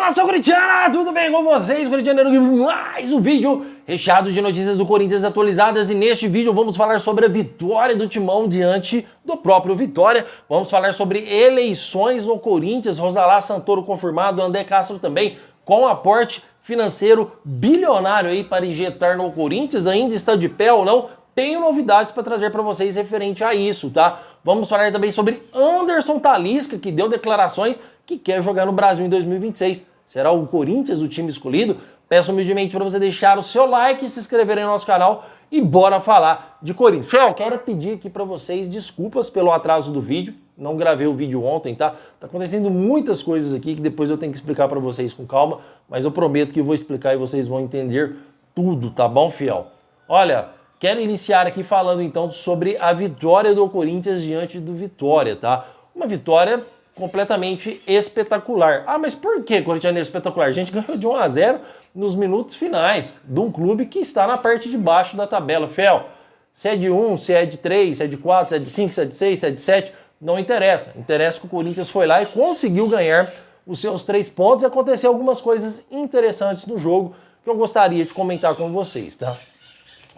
Nação Corintiana, tudo bem com vocês? Corintianeiro, mais um vídeo recheado de notícias do Corinthians atualizadas e neste vídeo vamos falar sobre a vitória do Timão diante do próprio Vitória. Vamos falar sobre eleições no Corinthians, Rosalá Santoro confirmado, André Castro também com aporte financeiro bilionário aí para injetar no Corinthians, ainda está de pé ou não? Tenho novidades para trazer para vocês referente a isso, tá? Vamos falar também sobre Anderson Talisca, que deu declarações que quer jogar no Brasil em 2026. Será o Corinthians o time escolhido? Peço humildemente para você deixar o seu like, se inscrever no nosso canal e bora falar de Corinthians. Fel, quero pedir aqui para vocês desculpas pelo atraso do vídeo. Não gravei o vídeo ontem, tá? Tá acontecendo muitas coisas aqui que depois eu tenho que explicar para vocês com calma, mas eu prometo que vou explicar e vocês vão entender tudo, tá bom, fiel? Olha, quero iniciar aqui falando então sobre a vitória do Corinthians diante do Vitória, tá? Uma vitória completamente espetacular. Ah, mas por que Corinthians é espetacular? A gente ganhou de 1-0 nos minutos finais de um clube que está na parte de baixo da tabela. Fel, se é de 1, se é de 3, se é de 4, se é de 5, se é de 6, se é de 7, não interessa. Interessa que o Corinthians foi lá e conseguiu ganhar os seus 3 pontos e aconteceu algumas coisas interessantes no jogo que eu gostaria de comentar com vocês, tá?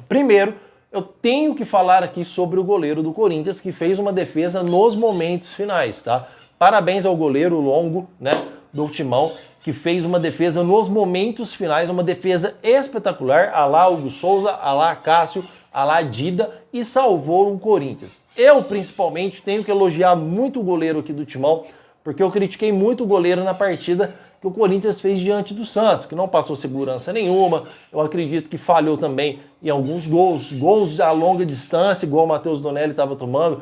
Primeiro, eu tenho que falar aqui sobre o goleiro do Corinthians que fez uma defesa nos momentos finais, tá? Parabéns ao goleiro Longo, né, do Timão, que fez uma defesa nos momentos finais, uma defesa espetacular, a lá Hugo Souza, a lá Cássio, a lá Dida, e salvou o Corinthians. Eu, principalmente, tenho que elogiar muito o goleiro aqui do Timão, porque eu critiquei muito o goleiro na partida que o Corinthians fez diante do Santos, que não passou segurança nenhuma. Eu acredito que falhou também em alguns gols a longa distância, igual o Matheus Donelli estava tomando.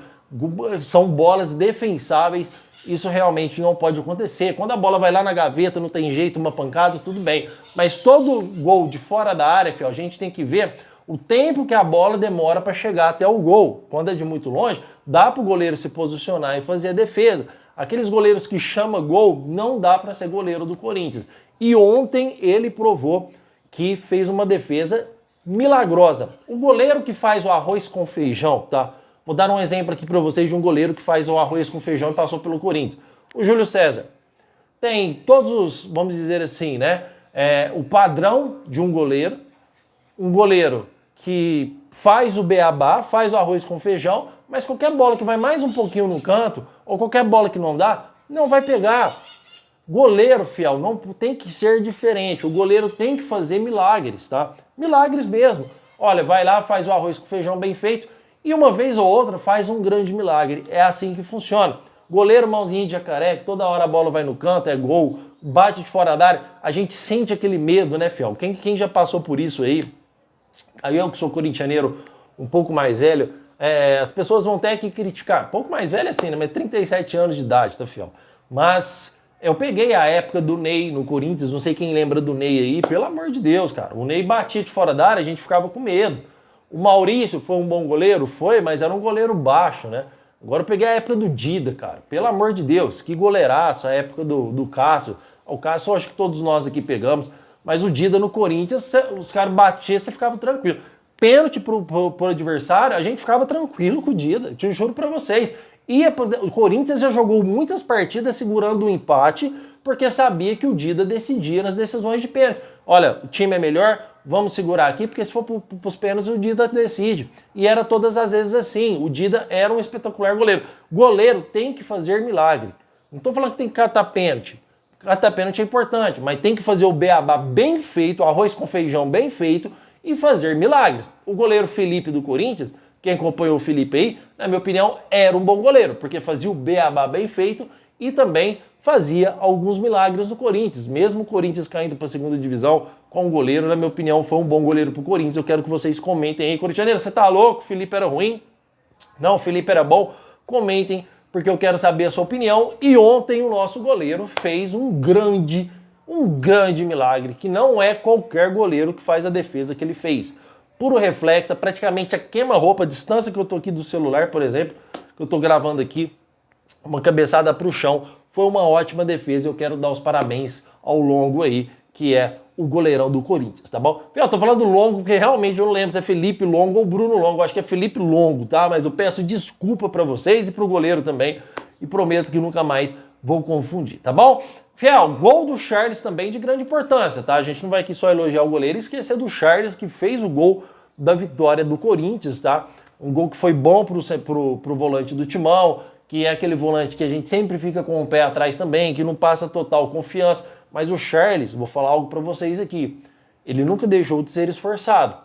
São bolas defensáveis, isso realmente não pode acontecer. Quando a bola vai lá na gaveta, não tem jeito, uma pancada, tudo bem. Mas todo gol de fora da área, a gente tem que ver o tempo que a bola demora para chegar até o gol. Quando é de muito longe, dá para o goleiro se posicionar e fazer a defesa. Aqueles goleiros que chamam gol, não dá para ser goleiro do Corinthians. E ontem ele provou que fez uma defesa milagrosa. O goleiro que faz o arroz com feijão, tá? Vou dar um exemplo aqui para vocês de um goleiro que faz o arroz com feijão e passou pelo Corinthians. O Júlio César. Tem todos os, vamos dizer assim, né? O padrão de um goleiro que faz o beabá, faz o arroz com feijão, mas qualquer bola que vai mais um pouquinho no canto, ou qualquer bola que não dá, não vai pegar. Goleiro, fiel, não tem que ser diferente. O goleiro tem que fazer milagres, tá? Milagres mesmo. Olha, vai lá, faz o arroz com feijão bem feito, e uma vez ou outra faz um grande milagre. É assim que funciona. Goleiro mãozinha de jacaré, que toda hora a bola vai no canto, é gol, bate de fora da área. A gente sente aquele medo, né, fiel? Quem já passou por isso aí? Aí eu que sou corintianeiro um pouco mais velho, as pessoas vão ter que criticar. Um pouco mais velho assim, né? Mas 37 anos de idade, tá, fiel? Mas eu peguei a época do Ney no Corinthians, não sei quem lembra do Ney aí, pelo amor de Deus, cara. O Ney batia de fora da área, a gente ficava com medo. O Maurício foi um bom goleiro? Foi, mas era um goleiro baixo, né? Agora eu peguei a época do Dida, cara. Pelo amor de Deus, que goleiraço, a época do Cássio. O Cássio eu acho que todos nós aqui pegamos, mas o Dida no Corinthians, os caras batiam, você ficava tranquilo. Pênalti pro adversário, a gente ficava tranquilo com o Dida, te juro pra vocês. O Corinthians já jogou muitas partidas segurando o empate, porque sabia que o Dida decidia nas decisões de pênalti. Olha, o time é melhor, vamos segurar aqui, porque se for para os pênaltis, o Dida decide. E era todas as vezes assim. O Dida era um espetacular goleiro. Goleiro tem que fazer milagre. Não estou falando que tem que catar pênalti. Catar pênalti é importante, mas tem que fazer o beabá bem feito, o arroz com feijão bem feito e fazer milagres. O goleiro Felipe do Corinthians, quem acompanhou o Felipe aí, na minha opinião, era um bom goleiro, porque fazia o beabá bem feito e também fazia alguns milagres no Corinthians. Mesmo o Corinthians caindo para a segunda divisão com o goleiro, na minha opinião, foi um bom goleiro para o Corinthians. Eu quero que vocês comentem aí. Corintianeiro, você tá louco? O Felipe era ruim? Não, o Felipe era bom? Comentem, porque eu quero saber a sua opinião. E ontem o nosso goleiro fez um grande milagre, que não é qualquer goleiro que faz a defesa que ele fez. Puro reflexo, praticamente a queima-roupa, a distância que eu tô aqui do celular, por exemplo, que eu tô gravando aqui, uma cabeçada para o chão. Foi uma ótima defesa e eu quero dar os parabéns ao Longo aí, que é o goleirão do Corinthians, tá bom? Eu tô falando Longo porque realmente eu não lembro se é Felipe Longo ou Bruno Longo. Eu acho que é Felipe Longo, tá? Mas eu peço desculpa para vocês e pro goleiro também e prometo que nunca mais vou confundir, tá bom? Fiel, gol do Charles também de grande importância, tá? A gente não vai aqui só elogiar o goleiro e esquecer do Charles, que fez o gol da vitória do Corinthians, tá? Um gol que foi bom pro volante do Timão, que é aquele volante que a gente sempre fica com o pé atrás também, que não passa total confiança. Mas o Charles, vou falar algo para vocês aqui, ele nunca deixou de ser esforçado.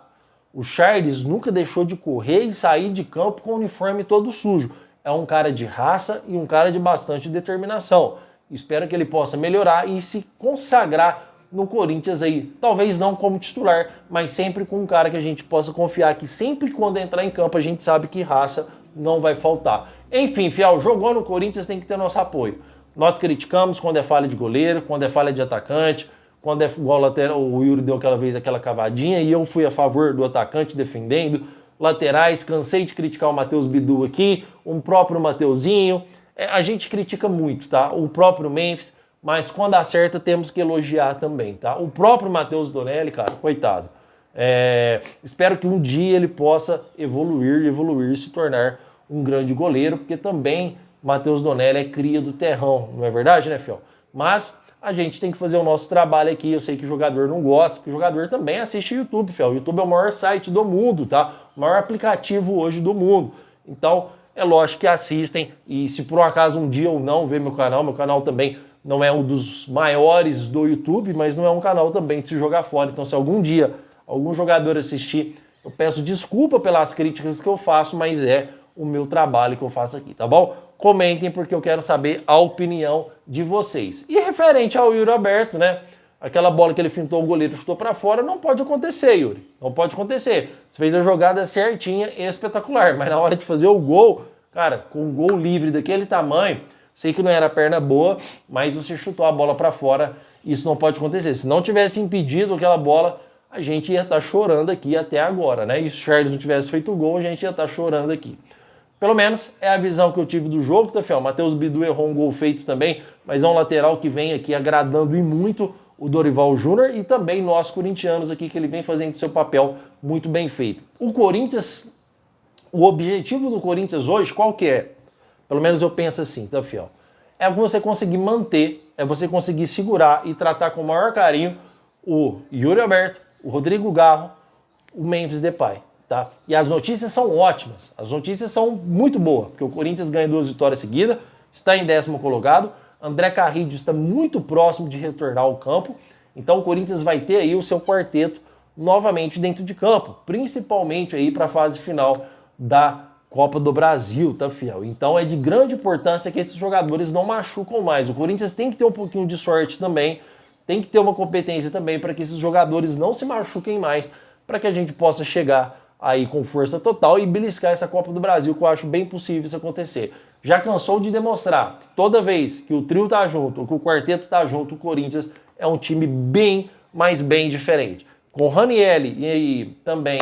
O Charles nunca deixou de correr e sair de campo com o uniforme todo sujo. É um cara de raça e um cara de bastante determinação. Espero que ele possa melhorar e se consagrar no Corinthians aí. Talvez não como titular, mas sempre com um cara que a gente possa confiar que sempre quando entrar em campo a gente sabe que raça não vai faltar. Enfim, Fiel, jogou no Corinthians, tem que ter nosso apoio. Nós criticamos quando é falha de goleiro, quando é falha de atacante, quando é igual lateral, o Yuri deu aquela vez aquela cavadinha e eu fui a favor do atacante defendendo. Laterais, cansei de criticar o Matheus Bidu aqui, um próprio Mateuzinho. A gente critica muito, tá? O próprio Memphis, mas quando acerta temos que elogiar também, tá? O próprio Matheus Donelli, cara, coitado. Espero que um dia ele possa evoluir e se tornar um grande goleiro, porque também Matheus Donelli é cria do terrão, não é verdade, né, Fiel? Mas a gente tem que fazer o nosso trabalho aqui. Eu sei que o jogador não gosta, porque o jogador também assiste YouTube, Fiel. O YouTube é o maior site do mundo, tá? O maior aplicativo hoje do mundo. Então, é lógico que assistem, e se por um acaso um dia ou não ver meu canal também não é um dos maiores do YouTube, mas não é um canal também de se jogar fora. Então, se algum dia algum jogador assistir, eu peço desculpa pelas críticas que eu faço, mas é o meu trabalho que eu faço aqui, tá bom? Comentem, porque eu quero saber a opinião de vocês. E referente ao Yuri Alberto, né? Aquela bola que ele fintou, o goleiro chutou para fora, não pode acontecer, Yuri. Não pode acontecer. Você fez a jogada certinha, espetacular, mas na hora de fazer o gol, cara, com um gol livre daquele tamanho, sei que não era perna boa, mas você chutou a bola para fora, isso não pode acontecer. Se não tivesse impedido aquela bola, a gente ia estar chorando aqui até agora, né? E se o Charles não tivesse feito o gol, a gente ia estar chorando aqui. Pelo menos é a visão que eu tive do jogo, tá, Fiel? Matheus Bidu errou um gol feito também, mas é um lateral que vem aqui agradando e muito o Dorival Júnior e também nós corintianos aqui, que ele vem fazendo seu papel muito bem feito. O Corinthians, o objetivo do Corinthians hoje, qual que é? Pelo menos eu penso assim, tá, Fiel? É você conseguir manter, é você conseguir segurar e tratar com o maior carinho o Yuri Alberto, o Rodrigo Garro, o Memphis Depay. Tá? E as notícias são ótimas, as notícias são muito boas, porque o Corinthians ganha 2 vitórias seguidas, está em 10º colocado, André Carrillo está muito próximo de retornar ao campo, então o Corinthians vai ter aí o seu quarteto novamente dentro de campo, principalmente aí para a fase final da Copa do Brasil, tá, Fiel? Então é de grande importância que esses jogadores não machucam mais. O Corinthians tem que ter um pouquinho de sorte também, tem que ter uma competência também para que esses jogadores não se machuquem mais, para que a gente possa chegar aí com força total e beliscar essa Copa do Brasil, que eu acho bem possível isso acontecer. Já cansou de demonstrar que toda vez que o trio tá junto, ou que o quarteto tá junto, o Corinthians é um time bem, mas bem diferente. Com o Ranieri e aí também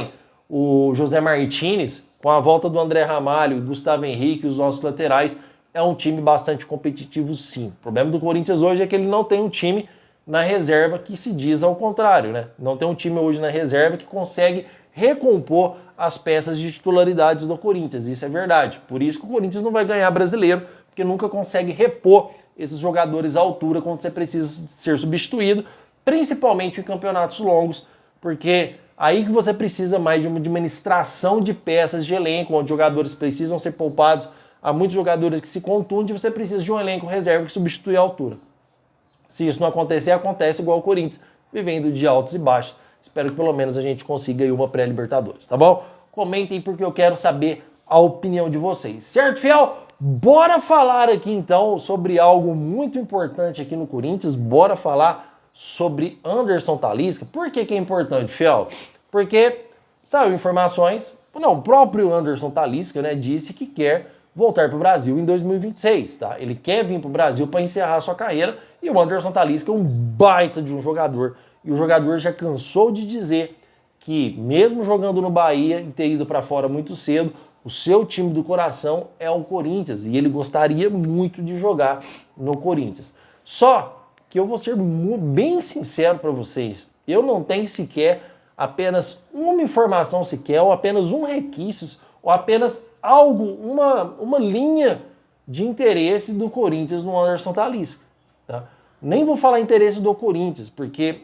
o José Martínez, com a volta do André Ramalho, Gustavo Henrique, os nossos laterais, é um time bastante competitivo, sim. O problema do Corinthians hoje é que ele não tem um time na reserva que se diz ao contrário, né? Não tem um time hoje na reserva que consegue recompor as peças de titularidades do Corinthians. Isso é verdade. Por isso que o Corinthians não vai ganhar brasileiro, porque nunca consegue repor esses jogadores à altura quando você precisa ser substituído, principalmente em campeonatos longos, porque aí que você precisa mais de uma administração de peças de elenco, onde jogadores precisam ser poupados. Há muitos jogadores que se contundem, você precisa de um elenco reserva que substitui a altura. Se isso não acontecer, acontece igual o Corinthians, vivendo de altos e baixos. Espero que pelo menos a gente consiga aí uma pré-Libertadores, tá bom? Comentem, porque eu quero saber a opinião de vocês. Certo, Fiel? Bora falar aqui então sobre algo muito importante aqui no Corinthians. Bora falar sobre Anderson Talisca. Por que é importante, Fiel? Porque saiu informações, o próprio Anderson Talisca, né, disse que quer voltar para o Brasil em 2026, tá? Ele quer vir para o Brasil para encerrar sua carreira, e o Anderson Talisca é um baita de um jogador. E o jogador já cansou de dizer que, mesmo jogando no Bahia e ter ido para fora muito cedo, o seu time do coração é o Corinthians. E ele gostaria muito de jogar no Corinthians. Só que eu vou ser bem sincero para vocês. Eu não tenho sequer apenas uma informação sequer, ou apenas um requisitos, ou apenas algo, uma linha de interesse do Corinthians no Anderson Talisca. Tá? Nem vou falar interesse do Corinthians, porque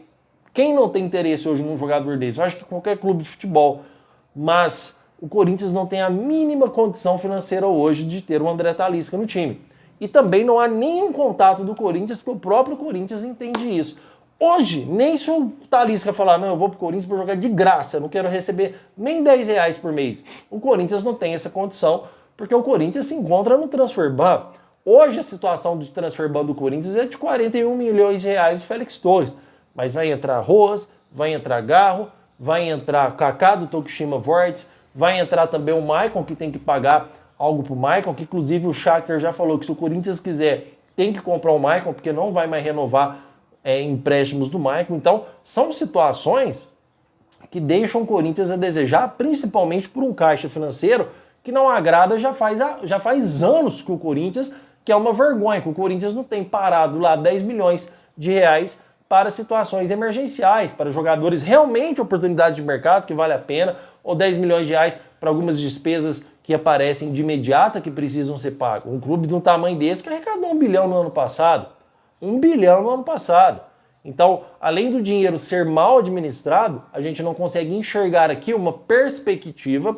quem não tem interesse hoje num jogador desse? Eu acho que qualquer clube de futebol, mas o Corinthians não tem a mínima condição financeira hoje de ter o André Talisca no time. E também não há nenhum contato do Corinthians, porque o próprio Corinthians entende isso. Hoje, nem se o Talisca falar, não, eu vou pro Corinthians para jogar de graça, eu não quero receber nem R$10 por mês. O Corinthians não tem essa condição, porque o Corinthians se encontra no transfer ban. Hoje a situação de transfer ban do Corinthians é de 41 milhões de reais do Félix Torres. Mas vai entrar Roas, vai entrar Garro, vai entrar Kaká do Tokushima Vortex, vai entrar também o Maicon, que tem que pagar algo pro Maicon, que inclusive o Shakhtar já falou que se o Corinthians quiser, tem que comprar o Maicon, porque não vai mais renovar empréstimos do Maicon. Então, são situações que deixam o Corinthians a desejar, principalmente por um caixa financeiro que não agrada já faz anos que o Corinthians, que é uma vergonha, que o Corinthians não tem parado lá 10 milhões de reais para situações emergenciais, para jogadores realmente oportunidades de mercado que vale a pena, ou 10 milhões de reais para algumas despesas que aparecem de imediata que precisam ser pagas. Um clube de um tamanho desse que arrecadou 1 bilhão no ano passado. 1 bilhão no ano passado. Então, além do dinheiro ser mal administrado, a gente não consegue enxergar aqui uma perspectiva,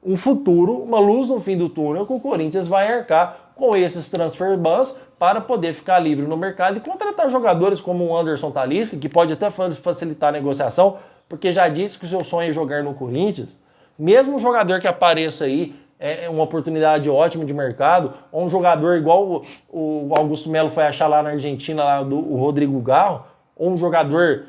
um futuro, uma luz no fim do túnel que o Corinthians vai arcar com esses transfer bans para poder ficar livre no mercado e contratar jogadores como o Anderson Talisca, que pode até facilitar a negociação, porque já disse que o seu sonho é jogar no Corinthians. Mesmo um jogador que apareça aí, é uma oportunidade ótima de mercado, ou um jogador igual o Augusto Melo foi achar lá na Argentina, lá o Rodrigo Garro, ou um jogador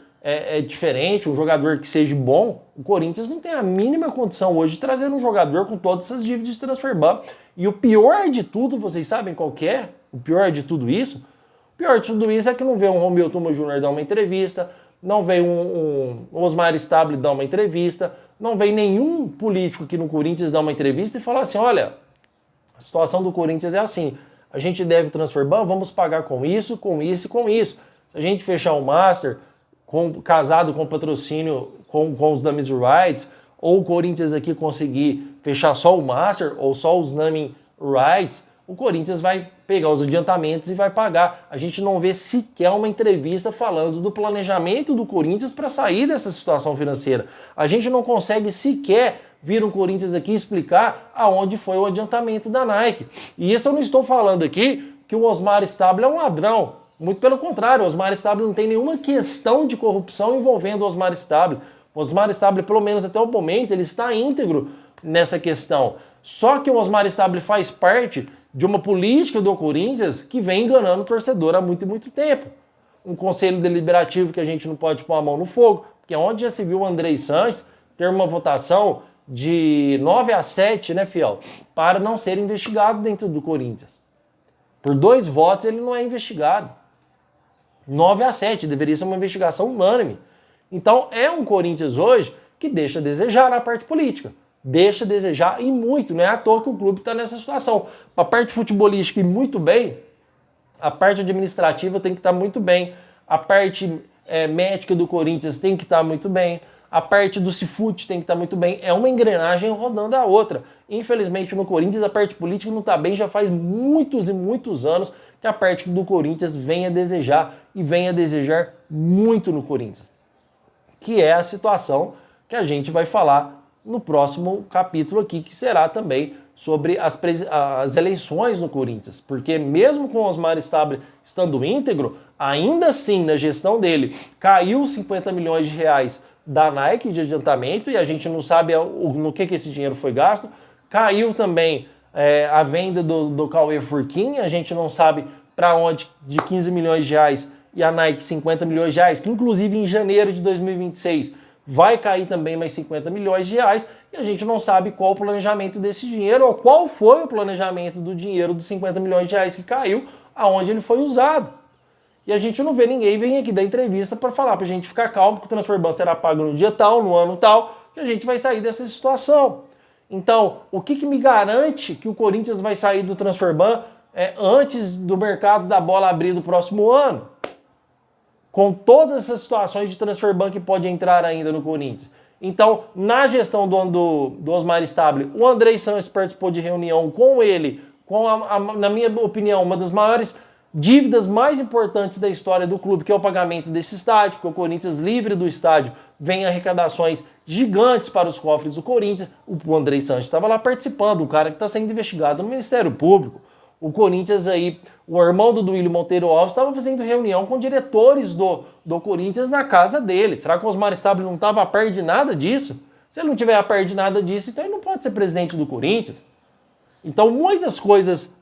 diferente, um jogador que seja bom, o Corinthians não tem a mínima condição hoje de trazer um jogador com todas essas dívidas de transfer ban. E o pior de tudo, vocês sabem qual que é? O pior de tudo isso? O pior de tudo isso é que não vê um Romeu Tuma Júnior dar uma entrevista, não vem um Osmar Stable dar uma entrevista, não vem nenhum político aqui no Corinthians dar uma entrevista e falar assim, olha, a situação do Corinthians é assim, a gente deve transfer ban, vamos pagar com isso, com isso e com isso. Se a gente fechar o Master, casado com patrocínio com os Dummies Rights, ou o Corinthians aqui conseguir fechar só o Master ou só os Naming Rights, o Corinthians vai pegar os adiantamentos e vai pagar. A gente não vê sequer uma entrevista falando do planejamento do Corinthians para sair dessa situação financeira. A gente não consegue sequer vir um Corinthians aqui explicar aonde foi o adiantamento da Nike. E isso eu não estou falando aqui que o Osmar Stable é um ladrão. Muito pelo contrário, o Osmar Stable não tem nenhuma questão de corrupção envolvendo o Osmar Stable. O Osmar Stable, pelo menos até o momento, ele está íntegro nessa questão. Só que o Osmar Stable faz parte de uma política do Corinthians que vem enganando o torcedor há muito e muito tempo. Um conselho deliberativo que a gente não pode pôr a mão no fogo, porque onde já se viu o Andrei Sanches ter uma votação de 9-7, né, fiel, para não ser investigado dentro do Corinthians. Por 2 votos ele não é investigado. 9-7, deveria ser uma investigação unânime. Então é um Corinthians hoje que deixa a desejar na parte política. Deixa a desejar e muito, não é à toa que o clube está nessa situação. A parte futebolística e muito bem, a parte administrativa tem que estar muito bem, a parte médica do Corinthians tem que estar muito bem, a parte do Cifute tem que estar muito bem. É uma engrenagem rodando a outra. Infelizmente no Corinthians a parte política não está bem, já faz muitos e muitos anos que a parte do Corinthians vem a desejar e vem a desejar muito no Corinthians. Que é a situação que a gente vai falar no próximo capítulo aqui, que será também sobre as eleições no Corinthians. Porque mesmo com o Osmar Stable estando íntegro, ainda assim, na gestão dele, caiu 50 milhões de reais da Nike de adiantamento e a gente não sabe no que esse dinheiro foi gasto. Caiu também a venda do Cauê Furquim, a gente não sabe para onde, de 15 milhões de reais e a Nike 50 milhões de reais, que inclusive em janeiro de 2026 vai cair também mais 50 milhões de reais e a gente não sabe qual o planejamento desse dinheiro ou qual foi o planejamento do dinheiro dos 50 milhões de reais que caiu, aonde ele foi usado. E a gente não vê ninguém vir aqui dar entrevista para falar para a gente ficar calmo que o transfer ban será pago no dia tal, no ano tal, que a gente vai sair dessa situação. Então, o que me garante que o Corinthians vai sair do transfer ban antes do mercado da bola abrir do próximo ano? Com todas essas situações de transfer ban que pode entrar ainda no Corinthians. Então, na gestão do Osmar Stable, o Andrei Sanches participou de reunião com ele, com, na minha opinião, uma das maiores dívidas mais importantes da história do clube, que é o pagamento desse estádio, porque o Corinthians, livre do estádio, vem arrecadações gigantes para os cofres do Corinthians. O Andrei Sanches estava lá participando, o cara que está sendo investigado no Ministério Público. O Corinthians aí, o irmão do Duílio Monteiro Alves estava fazendo reunião com diretores do Corinthians na casa dele. Será que o Osmar Stabile não estava a par de nada disso? Se ele não tiver a par de nada disso, então ele não pode ser presidente do Corinthians. Então muitas coisas,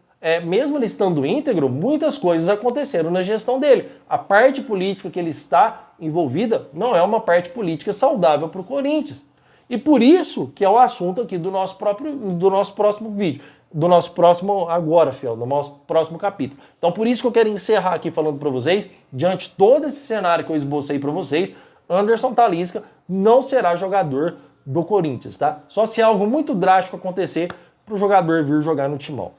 mesmo ele estando íntegro, muitas coisas aconteceram na gestão dele. A parte política que ele está envolvida não é uma parte política saudável para o Corinthians. E por isso que é o assunto aqui do nosso próximo vídeo. Do nosso próximo, agora, fiel, do nosso próximo capítulo. Então por isso que eu quero encerrar aqui falando para vocês, diante de todo esse cenário que eu esbocei para vocês, Anderson Talisca não será jogador do Corinthians, tá? Só se algo muito drástico acontecer para o jogador vir jogar no Timão.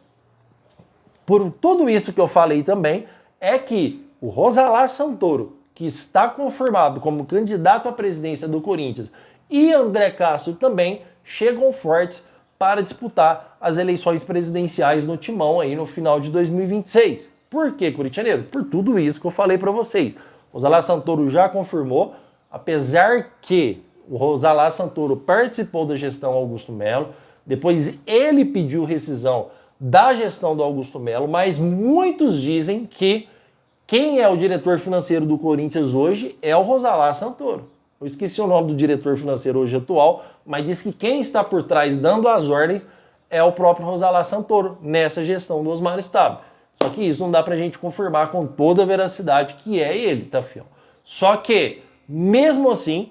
Por tudo isso que eu falei também, é que o Rosalá Santoro, que está confirmado como candidato à presidência do Corinthians, e André Castro também chegam fortes para disputar as eleições presidenciais no Timão aí no final de 2026. Por quê, coritianeiro? Por tudo isso que eu falei para vocês. Rosalá Santoro já confirmou, apesar que o Rosalá Santoro participou da gestão Augusto Melo, depois ele pediu rescisão da gestão do Augusto Melo, mas muitos dizem que quem é o diretor financeiro do Corinthians hoje é o Rosalá Santoro. Eu esqueci o nome do diretor financeiro hoje atual, mas diz que quem está por trás dando as ordens é o próprio Rosalá Santoro, nessa gestão do Osmar Stabile. Só que isso não dá pra gente confirmar com toda a veracidade que é ele, tá, fiel? Só que, mesmo assim,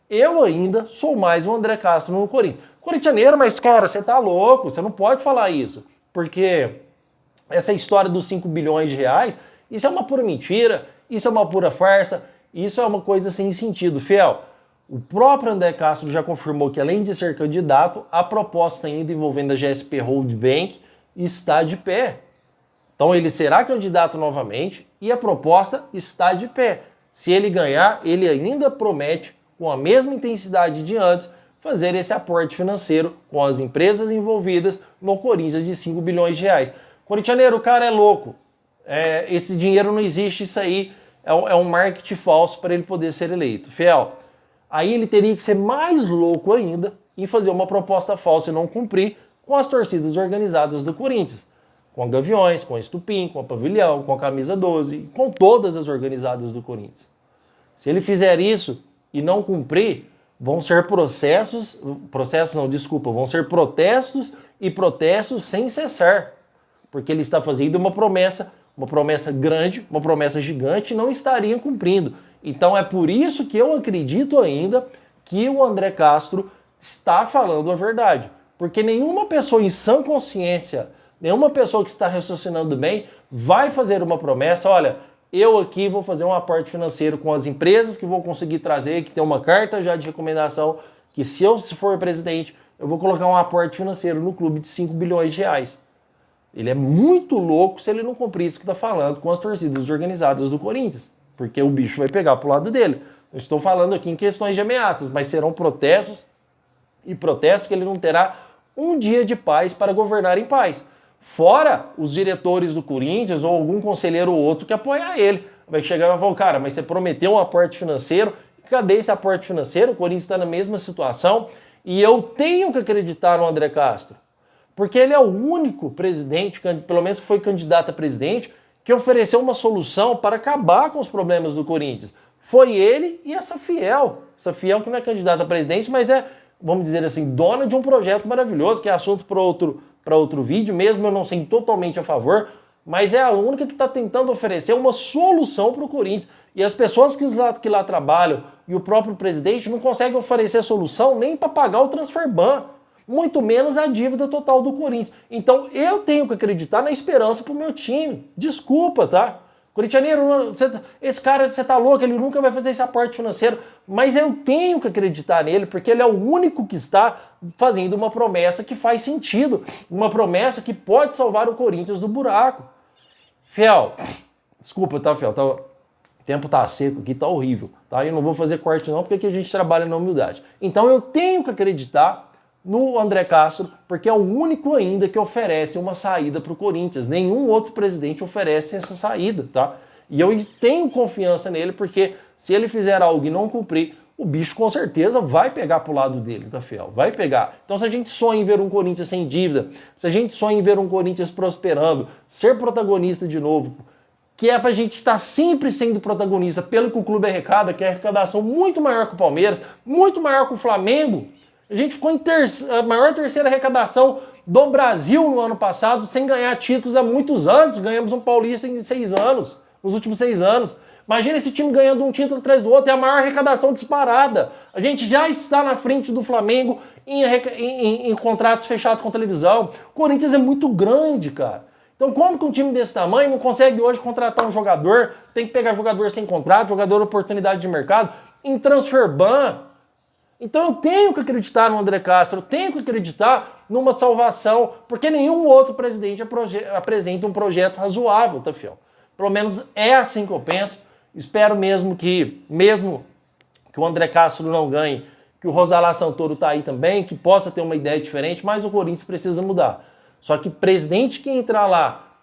eu ainda sou mais o André Castro no Corinthians. Coritianeiro, mas cara, você tá louco, você não pode falar isso, porque essa história dos 5 bilhões de reais, isso é uma pura mentira, isso é uma pura farsa, isso é uma coisa sem sentido, fiel. O próprio André Castro já confirmou que, além de ser candidato, a proposta ainda envolvendo a GSP Hold Bank está de pé. Então ele será candidato novamente e a proposta está de pé. Se ele ganhar, ele ainda promete, com a mesma intensidade de antes, fazer esse aporte financeiro com as empresas envolvidas no Corinthians de 5 bilhões de reais. Coritianeiro, o cara é louco. Esse dinheiro não existe, isso aí é um marketing falso para ele poder ser eleito. Fiel, aí ele teria que ser mais louco ainda em fazer uma proposta falsa e não cumprir com as torcidas organizadas do Corinthians. Com a Gaviões, com a Estupim, com a Pavilhão, com a Camisa 12, com todas as organizadas do Corinthians. Se ele fizer isso e não cumprir, vão ser vão ser protestos e protestos sem cessar. Porque ele está fazendo uma promessa grande, uma promessa gigante, e não estaria cumprindo. Então é por isso que eu acredito ainda que o André Castro está falando a verdade. Porque nenhuma pessoa em sã consciência, nenhuma pessoa que está raciocinando bem, vai fazer uma promessa, olha, eu aqui vou fazer um aporte financeiro com as empresas que vou conseguir trazer, que tem uma carta já de recomendação, que se for presidente, eu vou colocar um aporte financeiro no clube de 5 bilhões de reais. Ele é muito louco se ele não cumprir isso que está falando com as torcidas organizadas do Corinthians, porque o bicho vai pegar pro lado dele. Eu estou falando aqui em questões de ameaças, mas serão protestos e protestos que ele não terá um dia de paz para governar em paz. Fora os diretores do Corinthians ou algum conselheiro ou outro que apoiar ele. Vai chegar e vai falar, cara, mas você prometeu um aporte financeiro, cadê esse aporte financeiro? O Corinthians está na mesma situação e eu tenho que acreditar no André Castro. Porque ele é o único presidente, pelo menos que foi candidato a presidente, que ofereceu uma solução para acabar com os problemas do Corinthians. Foi ele e essa Fiel. Essa Fiel que não é candidata a presidente, mas é, vamos dizer assim, dona de um projeto maravilhoso, que é assunto para outro vídeo, mesmo eu não sendo totalmente a favor, mas é a única que está tentando oferecer uma solução para o Corinthians. E as pessoas que lá trabalham e o próprio presidente não conseguem oferecer solução nem para pagar o transferban, muito menos a dívida total do Corinthians. Então eu tenho que acreditar na esperança pro meu time. Desculpa, tá? Coritianeiro, esse cara, você tá louco, ele nunca vai fazer esse aporte financeiro. Mas eu tenho que acreditar nele, porque ele é o único que está fazendo uma promessa que faz sentido. Uma promessa que pode salvar o Corinthians do buraco. Fiel, desculpa, tá, Fiel? O tempo tá seco aqui, tá horrível. Tá? Eu não vou fazer corte não, porque aqui a gente trabalha na humildade. Então eu tenho que acreditar no André Castro, porque é o único ainda que oferece uma saída para o Corinthians. Nenhum outro presidente oferece essa saída, tá? E eu tenho confiança nele, porque se ele fizer algo e não cumprir, o bicho com certeza vai pegar pro lado dele, tá, fiel? Vai pegar. Então, se a gente sonha em ver um Corinthians sem dívida, se a gente sonha em ver um Corinthians prosperando, ser protagonista de novo, que é pra gente estar sempre sendo protagonista, pelo que o clube arrecada, que é a arrecadação muito maior que o Palmeiras, muito maior que o Flamengo. A gente ficou em a maior terceira arrecadação do Brasil no ano passado, sem ganhar títulos há muitos anos. Ganhamos um Paulista em 6 anos, nos últimos 6 anos. Imagina esse time ganhando um título atrás do outro, é a maior arrecadação disparada. A gente já está na frente do Flamengo em contratos fechados com televisão. O Corinthians é muito grande, cara. Então como que um time desse tamanho não consegue hoje contratar um jogador, tem que pegar jogador sem contrato, jogador oportunidade de mercado, em transfer ban? Então eu tenho que acreditar no André Castro, eu tenho que acreditar numa salvação, porque nenhum outro presidente apresenta um projeto razoável, tá, fiel? Pelo menos é assim que eu penso. Espero mesmo que o André Castro não ganhe, que o Rosalá Santoro tá aí também, que possa ter uma ideia diferente, mas o Corinthians precisa mudar. Só que presidente que entrar lá,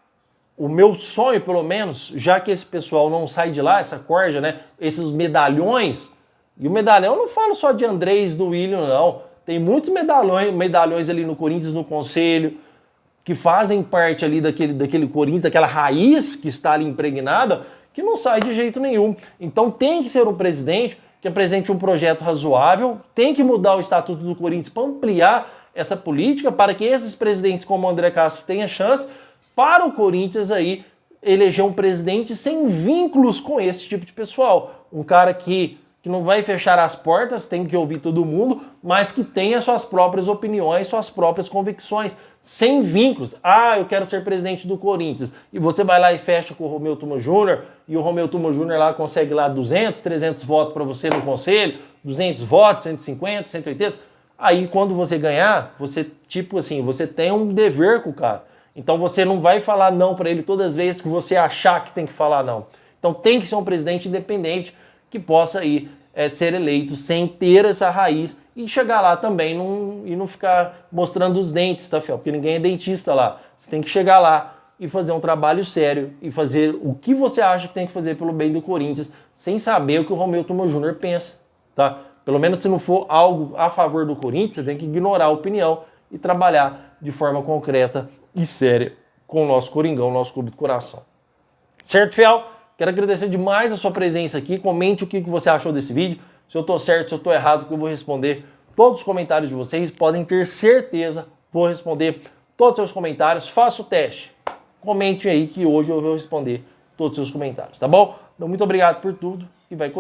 o meu sonho, pelo menos, já que esse pessoal não sai de lá, essa corja, né, esses medalhões, e o medalhão eu não falo só de Andrés, do William, não. Tem muitos medalhões ali no Corinthians, no conselho, que fazem parte ali daquele Corinthians, daquela raiz que está ali impregnada, que não sai de jeito nenhum. Então tem que ser um presidente que apresente um projeto razoável, tem que mudar o estatuto do Corinthians para ampliar essa política, para que esses presidentes como o André Castro tenham chance, para o Corinthians aí eleger um presidente sem vínculos com esse tipo de pessoal. Um cara que não vai fechar as portas, tem que ouvir todo mundo, mas que tenha suas próprias opiniões, suas próprias convicções, sem vínculos. Ah, eu quero ser presidente do Corinthians. E você vai lá e fecha com o Romeu Tuma Júnior, e o Romeu Tuma Júnior lá consegue lá 200, 300 votos para você no conselho, 200 votos, 150, 180. Aí quando você ganhar, você tipo assim, você tem um dever com o cara. Então você não vai falar não para ele todas as vezes que você achar que tem que falar não. Então tem que ser um presidente independente que possa ir ser eleito sem ter essa raiz e chegar lá também e não ficar mostrando os dentes, tá, fiel? Porque ninguém é dentista lá. Você tem que chegar lá e fazer um trabalho sério e fazer o que você acha que tem que fazer pelo bem do Corinthians, sem saber o que o Romeu Tuma Júnior pensa, tá? Pelo menos se não for algo a favor do Corinthians, você tem que ignorar a opinião e trabalhar de forma concreta e séria com o nosso Coringão, o nosso clube do coração. Certo, fiel? Quero agradecer demais a sua presença aqui. Comente o que você achou desse vídeo. Se eu estou certo, se eu estou errado, que eu vou responder todos os comentários de vocês. Podem ter certeza, vou responder todos os seus comentários. Faça o teste. Comente aí que hoje eu vou responder todos os seus comentários, tá bom? Então, muito obrigado por tudo e vai Corinthians.